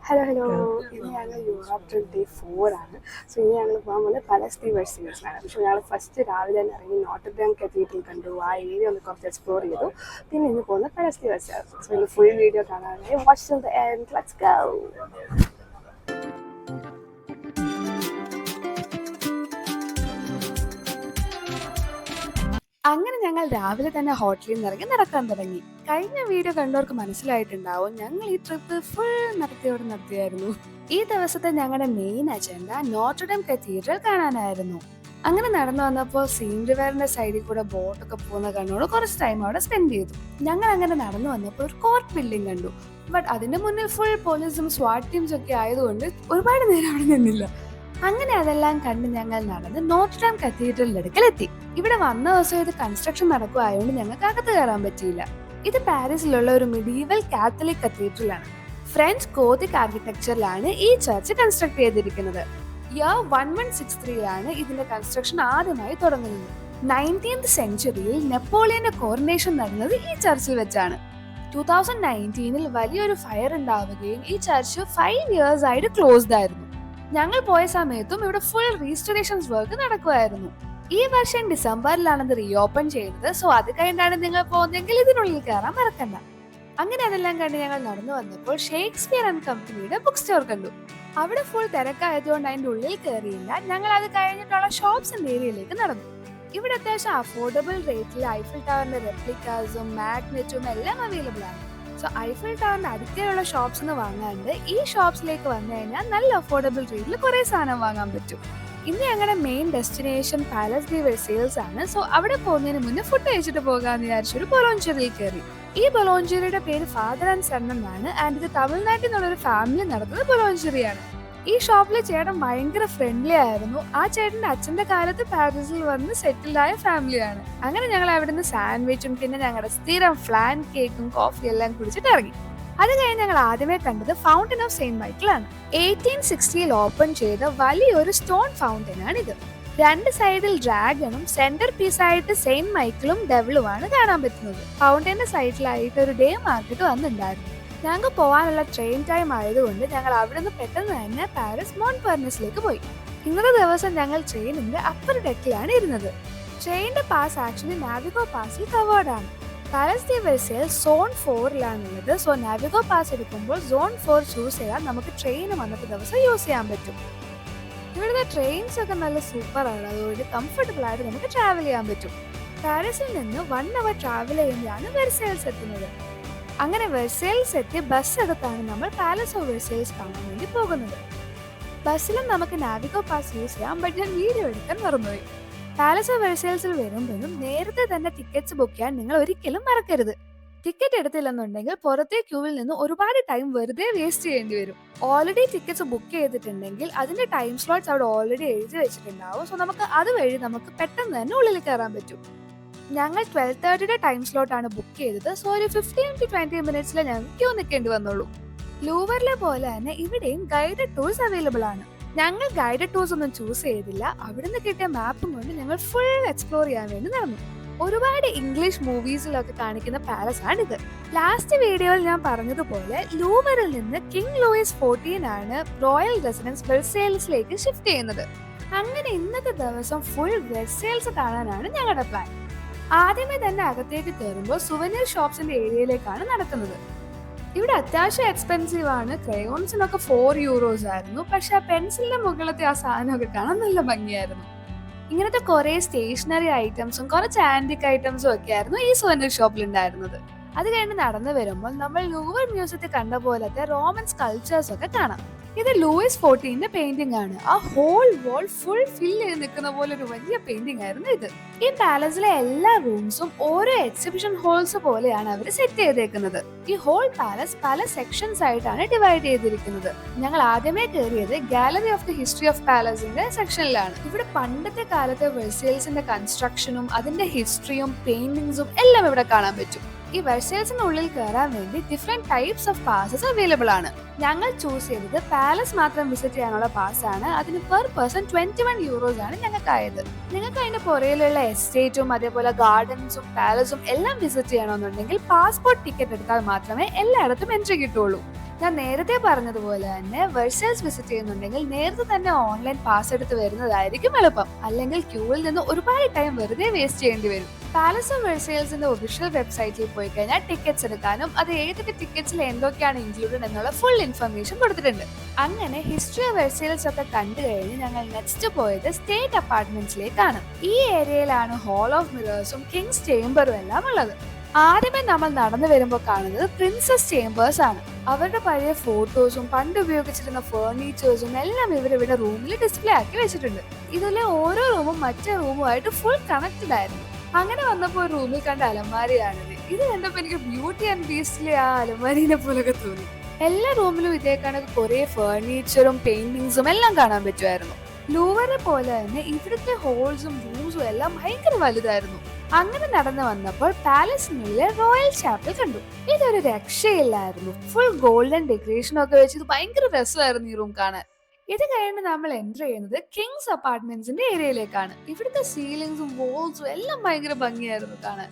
Hello hello. ഇന്ന് ഞങ്ങൾ Europe trip day 4 ആണ്. സോ ഇനി ഞങ്ങൾ പോകാൻ പോകുന്നത് പലസ്തീൻ വെർസീസിലാണ്. പക്ഷേ ഞങ്ങൾ ഫസ്റ്റ് രാവിലെ തന്നെ ഇറങ്ങി നോട്ടർഡാം കത്തീഡ്രൽ കണ്ടു, ആ ഏരിയ ഒന്ന് കുറച്ച് എക്സ്പ്ലോർ ചെയ്തു. പിന്നെ ഇന്ന് പോകുന്നത് പലസ്തീൻ വെർസീസ്. സോ ഇന്ന് ഫുൾ വീഡിയോ കാണാനായി watch till the end. Let's go. അങ്ങനെ ഞങ്ങൾ രാവിലെ തന്നെ ഹോട്ടലിൽ നിന്ന് ഇറങ്ങി നടക്കാൻ തുടങ്ങി. കഴിഞ്ഞ വീഡിയോ കണ്ടവർക്ക് മനസ്സിലായിട്ടുണ്ടാവും, ഞങ്ങൾ ഈ ട്രിപ്പ് ഫുൾ നടത്തിയായിരുന്നു. ഈ ദിവസത്തെ ഞങ്ങളുടെ മെയിൻ അജണ്ട നോട്ടർഡാം കത്തീഡ്രൽ കാണാനായിരുന്നു. അങ്ങനെ നടന്നു വന്നപ്പോൾ സീൻ റിവറിന്റെ സൈഡിൽ കൂടെ ബോട്ടൊക്കെ പോകുന്ന കണ്ടോട് കുറച്ച് ടൈം അവിടെ സ്പെൻഡ് ചെയ്തു. ഞങ്ങൾ അങ്ങനെ നടന്നു വന്നപ്പോൾ ഒരു കോർട്ട് ബിൽഡിംഗ് കണ്ടു. ബട്ട് അതിന്റെ മുന്നിൽ ഫുൾ പോലീസും സ്വാട്ട് ടീംസും ഒക്കെ ആയതുകൊണ്ട് ഒരുപാട് നേരം അവിടെ നിന്നില്ല. അങ്ങനെ അതെല്ലാം കണ്ട് ഞങ്ങൾ നടന്ന് നോട്ടർഡാം കത്തീഡ്രലിന്റെ അടുക്കലെത്തി. ഇവിടെ വന്ന ദിവസം ഇത് കൺസ്ട്രക്ഷൻ നടക്കുകയായതുകൊണ്ട് ഞങ്ങൾക്ക് അകത്ത് കയറാൻ പറ്റിയില്ല. ഇത് പാരീസിലുള്ള ഒരു മിഡീവൽ കാത്തലിക് കത്തീഡ്രൽ ആണ്. ഫ്രഞ്ച് ഗോതിക് ആർക്കിടെക്ചറിലാണ് ഈ ചർച്ച് കൺസ്ട്രക്ട് ചെയ്തിരിക്കുന്നത്. ഇയർ 1163 ഇതിന്റെ കൺസ്ട്രക്ഷൻ ആദ്യമായി തുടങ്ങുന്നത്. 19th സെഞ്ചുറിയിൽ നെപ്പോളിയന്റെ കോറനേഷൻ നടന്നത് ഈ ചർച്ചിൽ വെച്ചാണ്. 2019 വലിയൊരു ഫയർ ഉണ്ടാവുകയും ഈ ചർച്ച് 5 years ആയിട്ട് ക്ലോസ്ഡ് ആയിരുന്നു. ഞങ്ങൾ പോയ സമയത്തും ഇവിടെ ഫുൾ റീസ്റ്റോറേഷൻസ് വർക്ക് നടക്കുമായിരുന്നു. ഈ വർഷം ഡിസംബറിലാണ് ഇത് റീഓപ്പൺ ചെയ്യുന്നത്. സോ അത് കഴിഞ്ഞാണ് നിങ്ങൾ പോകുന്നതെങ്കിൽ ഇതിനുള്ളിൽ കയറാൻ മറക്കണ്ട. അങ്ങനെ അതെല്ലാം കണ്ട് ഞങ്ങൾ നടന്നു വന്നപ്പോൾ ഷേക്സ്പിയർ ആൻഡ് കമ്പനിയുടെ ബുക്ക് സ്റ്റോർ കണ്ടു. അവിടെ ഫുൾ തിരക്കായതുകൊണ്ട് അതിന്റെ ഉള്ളിൽ കയറിയില്ല. ഞങ്ങൾ അത് കഴിഞ്ഞിട്ടുള്ള ഷോപ്സിന്റെ ഏരിയയിലേക്ക് നടന്നു. ഇവിടെ അത്യാവശ്യം അഫോർഡബിൾ റേറ്റിൽ ഐഫിൽ ടവറിന്റെ റെപ്ലിക്കാസും മാഗ്നറ്റും എല്ലാം അവൈലബിൾ ആണ്. സോ ഐഫിൽ ടവറിന്റെ അടുത്തുള്ള ഷോപ്സ് വാങ്ങാണ്ട് ഈ ഷോപ്സിലേക്ക് വന്നു കഴിഞ്ഞാൽ നല്ല അഫോർഡബിൾ റേറ്റിൽ കുറെ സാധനം വാങ്ങാൻ പറ്റും. ഇന്ന് ഞങ്ങളുടെ main destination palace de Versailles ആണ്. സോ അവിടെ പോകുന്നതിന് മുന്നേ ഫുഡ് കഴിച്ചിട്ട് പോകാന്ന് വിചാരിച്ചൊരു ബൊളോഞ്ചറിയിൽ കയറി. ഈ ബൊളോഞ്ചറിയുടെ പേര് ഫാദർ ആൻഡ് സൺ എന്നാണ്. ആൻഡ് ഇത് തമിഴ്നാട്ടിൽ നിന്നുള്ള ഒരു ഫാമിലി നടത്തുന്ന ബൊളോഞ്ചറിയാണ്. ഈ ഷോപ്പിലെ ചേട്ടൻ ഭയങ്കര ഫ്രണ്ട്ലി ആയിരുന്നു. ആ ചേട്ടന്റെ അച്ഛന്റെ കാലത്ത് പാരീസിൽ വന്ന് സെറ്റിൽഡ് ആയ ഫാമിലിയാണ്. അങ്ങനെ ഞങ്ങൾ അവിടെ നിന്ന് സാൻഡ്വിച്ചും പിന്നെ ഞങ്ങളുടെ സ്ഥിരം ഫ്ലാൻ കേക്കും കോഫി എല്ലാം കുടിച്ചിട്ട് ഇറങ്ങി. അത് കഴിഞ്ഞ് ഞങ്ങൾ ആദ്യമേ കണ്ടത് ഫൗണ്ടൻ ഓഫ് സെയിന്റ് മൈക്കിൾ ആണ്. 1860 ഓപ്പൺ ചെയ്ത വലിയൊരു സ്റ്റോൺ ഫൗണ്ടൻ ആണ് ഇത്. രണ്ട് സൈഡിൽ ഡ്രാഗണും സെന്റർ പീസായിട്ട് സെയിന്റ് മൈക്കിളും ഡെവിളുമാണ് കാണാൻ പറ്റുന്നത്. ഫൗണ്ടന്റെ സൈഡിലായിട്ട് ഒരു ഡേ മാർക്കറ്റ് വന്നിട്ടുണ്ടായിരുന്നു. ഞങ്ങൾക്ക് പോകാനുള്ള ട്രെയിൻ ടൈം ആയതുകൊണ്ട് ഞങ്ങൾ അവിടെ നിന്ന് പെട്ടെന്ന് തന്നെ പാരീസ് മോൺപെർണിസിലേക്ക് പോയി. ഇന്നത്തെ ദിവസം ഞങ്ങൾ ട്രെയിനിന്റെ അപ്പർ ഡെക്കിലാണ് ഇരുന്നത്. ട്രെയിനിന്റെ പാസ് ആക്ച്വലി നാവിഗോ പാസിൽ കവേർഡ് ആണ്. Palace de Versailles zone 4 so Navigo pass എടുക്കുമ്പോൾ സോൺ 4 ചൂസ് ചെയ്താൽ നമുക്ക് ട്രെയിൻ വന്നിട്ട് ദിവസം യൂസ് ചെയ്യാൻ പറ്റും. ഇവിടുത്തെ ട്രെയിൻസ് ഒക്കെ നല്ല സൂപ്പർ ആണ്. അതുകൊണ്ട് കംഫർട്ടബിൾ ആയിട്ട് നമുക്ക് ട്രാവൽ ചെയ്യാൻ പറ്റും. പാരീസിൽ നിന്ന് 1 hour ട്രാവൽ ചെയ്യുമ്പോഴാണ് വെർസൈൽസ് എത്തുന്നത്. അങ്ങനെ വെർസൈൽസ് എത്തി ബസ് അകത്താണ് നമ്മൾ പാലസ് ഓഫ് വെർസൈൽസ് കാണാൻ വേണ്ടി പോകുന്നത്. ബസ്സിലും നമുക്ക് നാവിഗോ പാസ് യൂസ് ചെയ്യാം. ബട്ട് ഞാൻ വീഡിയോ എടുക്കാൻ മറന്നുപോയി. പാലസ് ഓഫ് വെർസൈൽസിൽ വരുമ്പോഴും നേരത്തെ തന്നെ ടിക്കറ്റ്സ് ബുക്ക് ചെയ്യാൻ നിങ്ങൾ ഒരിക്കലും മറക്കരുത്. ടിക്കറ്റ് എടുത്തില്ലെന്നുണ്ടെങ്കിൽ പുറത്തെ ക്യൂവിൽ നിന്ന് ഒരുപാട് ടൈം വെറുതെ വേസ്റ്റ് ചെയ്യേണ്ടി വരും. ഓൾറെഡി ടിക്കറ്റ്സ് ബുക്ക് ചെയ്തിട്ടുണ്ടെങ്കിൽ അതിന്റെ ടൈം സ്ലോട്ട്സ് അവിടെ ഓൾറെഡി എഴുതി വെച്ചിട്ടുണ്ടാവും. സോ നമുക്ക് അതുവഴി നമുക്ക് പെട്ടെന്ന് തന്നെ ഉള്ളിൽ കയറാൻ പറ്റും. ഞങ്ങൾ 12:30 ടൈം സ്ലോട്ട് ആണ് ബുക്ക് ചെയ്തത്. സോ ഒരു 15 to 20 മിനിറ്റ്സിൽ ഞങ്ങൾക്ക് ക്യൂ നിൽക്കേണ്ടി വന്നുള്ളൂ. ലൂവറിലെ പോലെ തന്നെ ഇവിടെയും ഗൈഡഡ് ടൂർസ് അവൈലബിൾ ആണ്. ഞങ്ങൾ ഗൈഡഡ് ടൂർസ് ഒന്നും ചൂസ് ചെയ്തില്ല. അവിടുന്ന് കിട്ടിയ മാപ്പും കൊണ്ട് ഞങ്ങൾ ഫുൾ എക്സ്പ്ലോർ ചെയ്യാൻ വേണ്ടി നടന്നു. ഒരുപാട് ഇംഗ്ലീഷ് മൂവീസിലൊക്കെ കാണിക്കുന്ന പാലസ് ആണിത്. ലാസ്റ്റ് വീഡിയോയിൽ ഞാൻ പറഞ്ഞതുപോലെ ലൂവറിൽ നിന്ന് കിങ് ലൂയിസ് 14 ആണ് റോയൽ റെസിഡൻസ് വെർസൈൽസിലേക്ക് ഷിഫ്റ്റ് ചെയ്യുന്നത്. അങ്ങനെ ഇന്നത്തെ ദിവസം ഫുൾ വെർസൈൽസ് കാണാനാണ് ഞങ്ങളുടെ പ്ലാൻ. ആദ്യമേ തന്നെ അകത്തേക്ക് കയറുമ്പോൾ സുവനീർ ഷോപ്സിന്റെ ഏരിയയിലേക്കാണ് നടക്കുന്നത്. ഇവിടെ അത്യാവശ്യം എക്സ്പെൻസീവ് ആണ്. ക്രയോൺസിനൊക്കെ 4 euros ആയിരുന്നു. പക്ഷെ ആ പെൻസിലിന്റെ മുകളിലത്തെ ആ സാധനമൊക്കെ കാണാൻ നല്ല ഭംഗിയായിരുന്നു. ഇങ്ങനത്തെ കുറെ സ്റ്റേഷനറി ഐറ്റംസും കുറച്ച് ആന്റിക് ഐറ്റംസും ഒക്കെ ആയിരുന്നു ഈ സുവനീർ ഷോപ്പിൽ ഉണ്ടായിരുന്നത്. അത് കഴിഞ്ഞ് നടന്നു വരുമ്പോൾ നമ്മൾ ലൂവർ മ്യൂസിയത്തിൽ കണ്ട പോലത്തെ റോമൻ സ്കൾപ്ചേഴ്സ് ഒക്കെ കാണാം. ഇത് ലൂയിസ് 14 പെയിന്റിംഗ് ആണ്. ആ ഹോൾ വാൾ ഫുൾ ഫിൽ ചെയ്ത് നിൽക്കുന്ന പോലെ ഒരു വലിയ പെയിന്റിംഗ് ആയിരുന്നു ഇത്. ഈ പാലസിലെ എല്ലാ റൂംസും ഓരോ എക്സിബിഷൻ ഹോൾസ് പോലെയാണ് അവർ സെറ്റ് ചെയ്തേക്കുന്നത്. ഈ ഹോൾ പാലസ് പല സെക്ഷൻസ് ആയിട്ടാണ് ഡിവൈഡ് ചെയ്തിരിക്കുന്നത്. ഞങ്ങൾ ആദ്യമേ കയറിയത് gallery of the history of പാലസിന്റെ സെക്ഷനിലാണ്. ഇവിടെ പണ്ടത്തെ കാലത്തെ വെർസൈൽസിന്റെ കൺസ്ട്രക്ഷനും അതിന്റെ ഹിസ്റ്ററിയും പെയിന്റിങ്സും എല്ലാം ഇവിടെ കാണാൻ പറ്റും. ഈ വെർസൈൽസിനുള്ളിൽ കയറാൻ വേണ്ടി different types of passes available ആണ്. ഞങ്ങൾ ചൂസ് ചെയ്തത് പാലസ് മാത്രം വിസിറ്റ് ചെയ്യാനുള്ള പാസ് ആണ്. അതിന് പെർ പേഴ്സൺ 21 euros ആണ് ഞങ്ങൾക്കായത്. നിങ്ങൾക്ക് അതിന്റെ പുറയിലുള്ള എസ്റ്റേറ്റും അതേപോലെ ഗാർഡൻസും പാലസും എല്ലാം വിസിറ്റ് ചെയ്യണമെന്നുണ്ടെങ്കിൽ പാസ്പോർട്ട് ടിക്കറ്റ് എടുത്താൽ മാത്രമേ എല്ലായിടത്തും എൻട്രി കിട്ടുള്ളൂ. ഞാൻ നേരത്തെ പറഞ്ഞതുപോലെ തന്നെ വെർസൈൽസ് വിസിറ്റ് ചെയ്യുന്നുണ്ടെങ്കിൽ നേരത്തെ തന്നെ ഓൺലൈൻ പാസ് എടുത്ത് വരുന്നതായിരിക്കും എളുപ്പം. അല്ലെങ്കിൽ ക്യൂവിൽ നിന്ന് ഒരുപാട് ടൈം വെറുതെ വേസ്റ്റ് ചെയ്യേണ്ടി വരും. പാലസ് ഓഫ് വെർസൈൽസിന്റെ ഒഫീഷ്യൽ വെബ്സൈറ്റിൽ പോയി കഴിഞ്ഞാൽ ടിക്കറ്റ്സ് എടുക്കാനും അത് ഏതൊക്കെ ടിക്കറ്റ്സിൽ എന്തൊക്കെയാണ് ഇൻക്ലൂഡഡ് എന്നുള്ള ഫുൾ ഇൻഫർമേഷൻ കൊടുത്തിട്ടുണ്ട്. അങ്ങനെ ഹിസ്റ്ററി ഓഫ് വെർസൈൽസ് ഒക്കെ കണ്ടു കഴിഞ്ഞ് ഞങ്ങൾ നെക്സ്റ്റ് പോയത് സ്റ്റേറ്റ് അപ്പാർട്ട്മെന്റ്സിലേക്കാണ്. ഈ ഏരിയയിലാണ് ഹാൾ ഓഫ് മിറേഴ്സും കിങ്സ് ചേംബറും എല്ലാം ഉള്ളത്. ആദ്യമേ നമ്മൾ നടന്നു വരുമ്പോൾ കാണുന്നത് പ്രിൻസസ് ചേംബേഴ്സ് ആണ്. അവരുടെ പഴയ ഫോട്ടോസും പണ്ട് ഉപയോഗിച്ചിരുന്ന ഫേർണിച്ചേഴ്സും എല്ലാം ഇവരിവിടെ റൂമിൽ ഡിസ്പ്ലേ ആക്കി വെച്ചിട്ടുണ്ട്. ഇതിലെ ഓരോ റൂമും മറ്റേ റൂമുമായിട്ട് ഫുൾ കണക്റ്റഡ് ആയിരുന്നു. അങ്ങനെ വന്നപ്പോൾ ഒരു റൂമിൽ കണ്ട അലമാരിയാണിത്. ഇത് കണ്ടപ്പോൾ എനിക്ക് ബ്യൂട്ടി ആൻഡ് ബീസ്റ്റിലെ ആ അലമാരിനെ പോലൊക്കെ തോന്നി. എല്ലാ റൂമിലും ഇതേ കണക്ക് കുറെ ഫേർണിച്ചറും പെയിന്റിങ്സും എല്ലാം കാണാൻ പറ്റുമായിരുന്നു. ലൂവറെ പോലെ തന്നെ ഇവിടുത്തെ ഹോൾസും റൂംസും എല്ലാം ഭയങ്കര വലുതായിരുന്നു. അങ്ങനെ നടന്നു വന്നപ്പോൾ പാലസിനുള്ളിലെ റോയൽ ചാപ്പൽ കണ്ടു. ഇതൊരു രക്ഷയില്ലായിരുന്നു. ഫുൾ ഗോൾഡൻ ഡെക്കറേഷൻ ഒക്കെ വെച്ച് ഇത് ഭയങ്കര രസമായിരുന്നു ഈ റൂം കാണാൻ. ഇത് കഴിഞ്ഞ് നമ്മൾ എൻ്റർ ചെയ്യുന്നത് കിങ്സ് അപ്പാർട്ട്മെന്റ്സിന്റെ ഏരിയയിലേക്കാണ്. ഇവിടുത്തെ സീലിംഗ്സും വോൾസും എല്ലാം ഭയങ്കര ഭംഗിയായിരുന്നു കാണാൻ.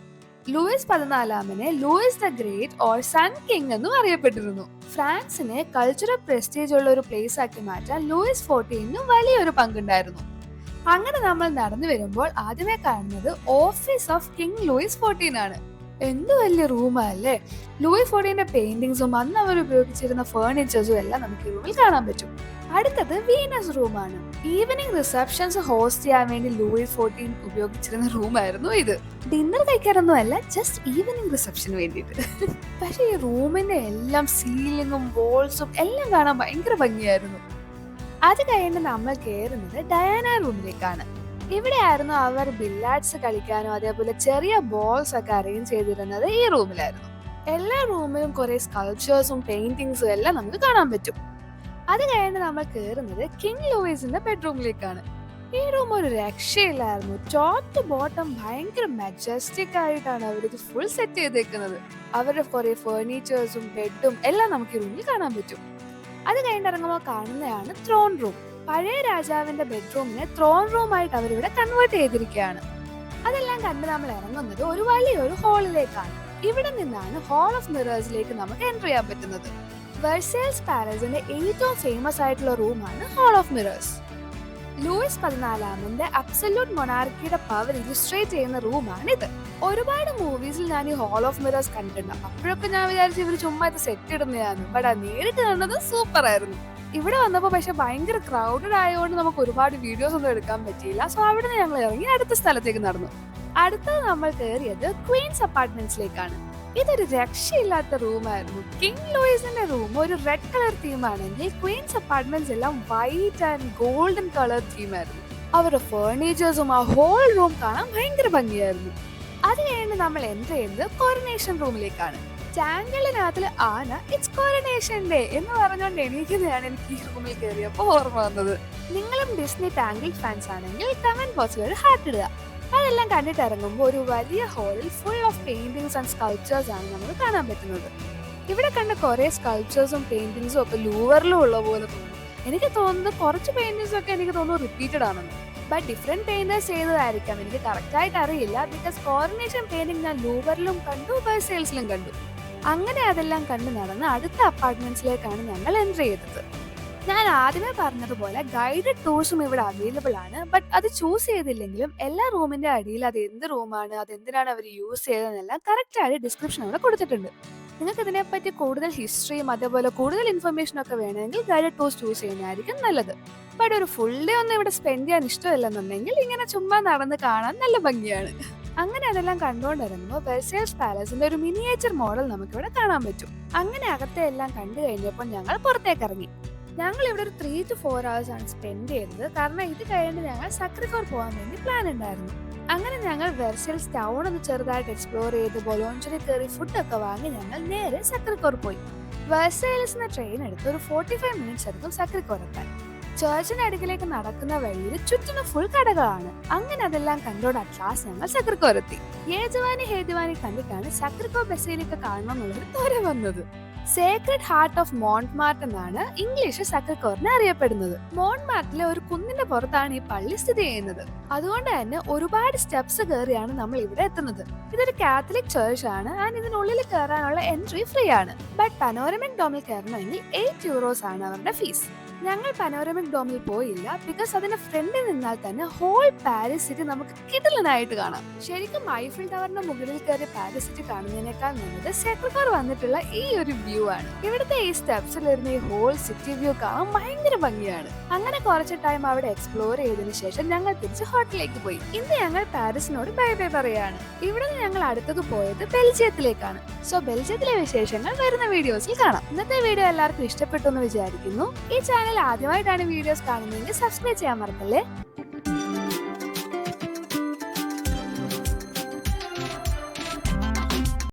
Louis 14 Louis the great or sun king എന്നും അറിയപ്പെട്ടിരുന്നു. ഫ്രാൻസിനെ കൾച്ചറൽ പ്രസ്റ്റീജ് ഉള്ള ഒരു പ്ലേസ് ആക്കി മാറ്റാൻ ലൂയിസ് 14 വലിയൊരു പങ്കുണ്ടായിരുന്നു. അങ്ങനെ നമ്മൾ നടന്നു വരുമ്പോൾ ആദ്യമേ കാണുന്നത് ഓഫീസ് ഓഫ് കിങ് ലൂയിസ് 14 ആണ്. എന്ത് വലിയ റൂമല്ലേ! ലൂയിസ് 14 പെയിന്റിങ്സും അന്ന് അവർ ഉപയോഗിച്ചിരുന്ന ഫേർണിച്ചേഴ്സും എല്ലാം നമുക്ക് ഈ റൂമിൽ കാണാൻ പറ്റും. അടുത്തത് വീനസ് റൂമാണ്. ഈവനിങ് റിസപ്ഷൻസ് ഹോസ്റ്റ് ചെയ്യാൻ വേണ്ടി ലൂയിസ് 14 ഉപയോഗിച്ചിരുന്ന റൂമായിരുന്നു ഇത്. ഡിന്നർ കഴിക്കാനൊന്നും അല്ല, ജസ്റ്റ് ഈവനിങ് റിസപ്ഷന് വേണ്ടിയിട്ട്. പക്ഷെ ഈ റൂമിന്റെ എല്ലാം സീലിങ്ങും വോൾസും എല്ലാം കാണാൻ ഭയങ്കര ഭംഗിയായിരുന്നു. അത് കഴിഞ്ഞ് നമ്മൾ കയറുന്നത് ഡയാന റൂമിലേക്കാണ്. ഇവിടെയായിരുന്നു അവർ ബില്ലാർഡ്സ് കളിക്കാനും അതേപോലെ ചെറിയ ബോൾസ് ഒക്കെ അറേഞ്ച് ചെയ്തിരുന്നത് ഈ റൂമിലായിരുന്നു. എല്ലാ റൂമിലും കുറെ സ്കൾപ്ചേഴ്സും പെയിന്റിങ്സും എല്ലാം നമുക്ക് കാണാൻ പറ്റും. അത് കഴിഞ്ഞ് നമ്മൾ കയറുന്നത് കിങ് ലൂയിസിന്റെ ബെഡ്റൂമിലേക്കാണ്. ഈ റൂം ഒരു രക്ഷയില്ലായിരുന്നു. ടോപ്പ് ടു ബോട്ടം ഭയങ്കര മജസ്റ്റിക് ആയിട്ടാണ് അവരിത് ഫുൾ സെറ്റ് ചെയ്തേക്കുന്നത്. അവരുടെ കുറെ ഫേർണിച്ചേഴ്സും ബെഡും എല്ലാം നമുക്ക് ഈ റൂമിൽ കാണാൻ പറ്റും. അത് കഴിഞ്ഞിറങ്ങുമ്പോൾ കാണുന്നതാണ് ത്രോൺ റൂം. പഴയ രാജാവിന്റെ ബെഡ്റൂമിനെ ത്രോൺ റൂമായിട്ട് അവരിവിടെ കൺവേർട്ട് ചെയ്തിരിക്കുകയാണ്. അതെല്ലാം കണ്ട് നമ്മൾ ഇറങ്ങുന്നത് ഒരു വലിയൊരു ഹാളിലേക്കാണ്. ഇവിടെ നിന്നാണ് ഹാൾ ഓഫ് മിറേഴ്സിലേക്ക് നമുക്ക് എൻ്റർ ചെയ്യാൻ പറ്റുന്നത്. വെർസൈൽസ് പാലസിന്റെ ഏറ്റവും ഫേമസ് ആയിട്ടുള്ള റൂമാണ് Hall of Mirrors. Louis 14 absolute മൊണാർക്കിയുടെ പവർ ഇല്ലുസ്ട്രേറ്റ് ചെയ്യുന്ന റൂമാണ് ഇത്. ഒരുപാട് മൂവീസിൽ ഞാൻ ഈ ഹാൾ ഓഫ് മിറേഴ്സ് കണ്ടിട്ടുണ്ട്. അപ്പോഴൊക്കെ ഞാൻ വിചാരിച്ചു ഇവർ ചുമ്മാ ഇത് സെറ്റ് ഇടുന്നതാണ്. ബട്ട് നേരിട്ട് കണ്ടത് സൂപ്പർ ആയിരുന്നു. ഇവിടെ വന്നപ്പോൾ പക്ഷെ ഭയങ്കര ക്രൗഡഡ് ആയതുകൊണ്ട് നമുക്ക് ഒരുപാട് വീഡിയോസ് ഒന്നും എടുക്കാൻ പറ്റിയില്ല. സോ അവിടെ നിന്ന് ഞങ്ങൾ ഇറങ്ങി അടുത്ത സ്ഥലത്തേക്ക് നടന്നു. അടുത്തത് നമ്മൾ കയറിയത് ക്വീൻസ് അപ്പാർട്ട്മെന്റ്സിലേക്കാണ്. ഇതൊരു രക്ഷയില്ലാത്ത റൂമായിരുന്നു. കിങ് ലൂയിസിന്റെ റൂം ഒരു റെഡ് കളർ തീമാണെങ്കിൽ ക്വീൻസ് അപ്പാർട്ട്മെന്റ്സ് എല്ലാം വൈറ്റ് ആൻഡ് ഗോൾഡൻ കളർ തീമായിരുന്നു. അവരുടെ ഫേർണിച്ചേഴ്സും ആ ഹോൾ റൂം കാണാൻ ഭയങ്കര ഭംഗിയായിരുന്നു. അത് കഴിഞ്ഞ് നമ്മൾ എൻ്റർ ചെയ്യുന്നത് കൊറോണേഷൻ റൂമിലേക്കാണ്. ടാങ്കിളിനകത്തില് ആന ഇറ്റ്സ് കൊറോണേഷൻ ഡേ എന്ന് പറഞ്ഞുകൊണ്ട് എണീക്കുന്നതാണ് എനിക്ക് ഈ റൂമിൽ കയറിയപ്പോൾ ഓർമ്മ വന്നത്. നിങ്ങളും ഡിസ്നി ടാങ്കിൾ ഫാൻസ് ആണെങ്കിൽ കമന്റ് ബോക്സിൽ ഒരു ഹാർട്ട് ഇടുക. അതെല്ലാം കണ്ടിട്ട് ഇറങ്ങുമ്പോൾ ഒരു വലിയ ഹാളിൽ full of paintings and sculptures ആണ് നമുക്ക് കാണാൻ പറ്റുന്നത്. ഇവിടെ കണ്ട കുറെ സ്കൾപ്ചേഴ്സും പെയിന്റിങ്സും ഒക്കെ ലൂവറിലും ഉള്ള പോലെ തോന്നും. എനിക്ക് തോന്നുന്നത് കുറച്ച് പെയിന്റിങ്സ് ഒക്കെ എനിക്ക് തോന്നുന്നു റിപ്പീറ്റഡ് ആണെന്ന്. ബട്ട് ഡിഫറെന്റ് പെയിന്റേഴ്സ് ചെയ്തതായിരിക്കാം, എനിക്ക് കറക്റ്റ് ആയിട്ട് അറിയില്ല. ബിക്കോസ് കോറോണേഷൻ പെയിന്റിംഗ് ഞാൻ ലൂവറിലും കണ്ടു, വെർസൈൽസിലും കണ്ടു. അങ്ങനെ അതെല്ലാം കണ്ടു നടന്ന് അടുത്ത അപ്പാർട്ട്മെന്റ്സിലേക്കാണ് ഞങ്ങൾ എൻ്റർ ചെയ്തത്. ഞാൻ ആദ്യമേ പറഞ്ഞതുപോലെ ഗൈഡഡ് ടൂർസും ഇവിടെ അവൈലബിൾ ആണ്. ബട്ട് അത് ചൂസ് ചെയ്തില്ലെങ്കിലും എല്ലാ റൂമിന്റെ അടിയിൽ അത് എന്ത് റൂമാണ്, അത് എന്തിനാണ് അവർ യൂസ് ചെയ്തതെന്നെല്ലാം കറക്റ്റ് ആയിട്ട് ഡിസ്ക്രിപ്ഷൻ അവിടെ കൊടുത്തിട്ടുണ്ട്. നിങ്ങൾക്ക് ഇതിനെപ്പറ്റി കൂടുതൽ ഹിസ്റ്ററിയും അതേപോലെ കൂടുതൽ ഇൻഫർമേഷൻ ഒക്കെ വേണമെങ്കിൽ ഗൈഡഡ് ടൂർസ് ചൂസ് ചെയ്യുന്നതായിരിക്കും നല്ലത്. ബട്ട് ഒരു ഫുൾ ഡേ ഒന്നും ഇവിടെ സ്പെൻഡ് ചെയ്യാൻ ഇഷ്ടമില്ലെന്നുണ്ടെങ്കിൽ ഇങ്ങനെ ചുമ്മാ നടന്ന് കാണാൻ നല്ല ഭംഗിയാണ്. അങ്ങനെ അതെല്ലാം കണ്ടുകൊണ്ടിരുമ്പോൾ വെർസൈൽസ് പാലസിന്റെ ഒരു മിനിയേച്ചർ മോഡൽ നമുക്കിവിടെ കാണാൻ പറ്റും. അങ്ങനെ അകത്തെ എല്ലാം കണ്ടു കഴിഞ്ഞപ്പോൾ ഞങ്ങൾ പുറത്തേക്ക് ഇറങ്ങി. ഞങ്ങൾ ഇവിടെ ഒരു 3 to 4 hours ആണ് സ്പെൻഡ് ചെയ്തത്. കാരണം ഇത് കഴിഞ്ഞ് ഞങ്ങൾ സക്രിക്കോർ പോകാൻ വേണ്ടി പ്ലാൻ ഉണ്ടായിരുന്നു. അങ്ങനെ ഞങ്ങൾ വെർസൈൽസ് ടൗൺ ഒന്ന് ചെറുതായിട്ട് എക്സ്പ്ലോർ ചെയ്ത് ബൊലോഞ്ചിൽ കയറി ഫുഡൊക്കെ വാങ്ങി ഞങ്ങൾ നേരെ സക്രിക്കോർ പോയി. വെർസൈൽസിന് ട്രെയിൻ എടുത്ത് ഒരു 45 minutes എടുക്കും സക്രിക്കോർ എത്താൻ. ചേർച്ചിന്റെ അടുക്കിലേക്ക് നടക്കുന്ന വഴിയിൽ ചുറ്റിനും ഫുൾ കടകളാണ്. അങ്ങനെ അതെല്ലാം കണ്ടോണ്ട് അറ്റ്ലാസ് ഞങ്ങൾ സക്രിക്കോർ എത്തി. യേജവാനി ഹേദിവാനി കണ്ടിട്ടാണ് സക്രിക്കോർ ബസയിലേക്ക് കാണണം എന്നുള്ളൊരു തോര വന്നത്. സേക്രഡ് ഹാർട്ട് ഓഫ് മോൺട്ട്മാർട്ട് എന്നാണ് ഇംഗ്ലീഷ് സക്കർകോറിനെ അറിയപ്പെടുന്നത്. മോൺട്ട്മാർട്ടിലെ ഒരു കുന്നിന്റെ പുറത്താണ് ഈ പള്ളി സ്ഥിതി ചെയ്യുന്നത്. അതുകൊണ്ട് തന്നെ ഒരുപാട് സ്റ്റെപ്സ് കയറിയാണ് നമ്മൾ ഇവിടെ എത്തുന്നത്. ഇതൊരു കാത്തലിക് ചർച്ച് ആണ് ആൻഡ് ഇതിനുള്ളിൽ കയറാനുള്ള എൻട്രി ഫ്രീ ആണ്. ബട്ട് പനോരമിക് ഡോമിൽ കയറണമെങ്കിൽ €8 ആണ് അവരുടെ ഫീസ്. ഞങ്ങൾ പനോരമിക് ഡോമിൽ പോയില്ല, ബിക്കോസ് അതിന്റെ ഫ്രണ്ടിൽ നിന്നാൽ തന്നെ ഹോൾ പാരീസ് സിറ്റി നമുക്ക് കിടിലനായിട്ട് കാണാം. ശരിക്കും ഐഫിൽ ടവറിന്റെ മുകളിൽ കയറി പാരീസ് സിറ്റി കാണുന്നതിനേക്കാൾ നല്ലത് സേക്രഡ് വന്നിട്ടുള്ള ഈ ഒരു വ്യൂ ആണ്. ഇവിടുത്തെ ഈ സ്റ്റെപ്സിൽ ഇരുന്ന് ഈ ഹോൾ സിറ്റി വ്യൂ കാണാൻ ഭയങ്കര ഭംഗിയാണ്. അങ്ങനെ കുറച്ച് ടൈം അവിടെ എക്സ്പ്ലോർ ചെയ്തതിനു ശേഷം ഞങ്ങൾ തിരിച്ച് ഹോട്ടലിലേക്ക് പോയി. ഇന്ന് ഞങ്ങൾ പാരീസിനോട് ബൈ ബൈ പറയാണ്. ഇവിടെ നിന്ന് ഞങ്ങൾ അടുത്തത് പോയത് ബെൽജിയത്തിലേക്കാണ്. സോ ബെൽജിയത്തിലെ വിശേഷങ്ങൾ വരുന്ന വീഡിയോസിൽ കാണാം. ഇന്നത്തെ വീഡിയോ എല്ലാവർക്കും ഇഷ്ടപ്പെട്ടു എന്ന് വിചാരിക്കുന്നു. ഈ ചാനൽ ആദ്യമായിട്ടാണ് വീഡിയോസ് കാണുന്നതെങ്കിൽ സബ്സ്ക്രൈബ് ചെയ്യാൻ മറക്കല്ലേ.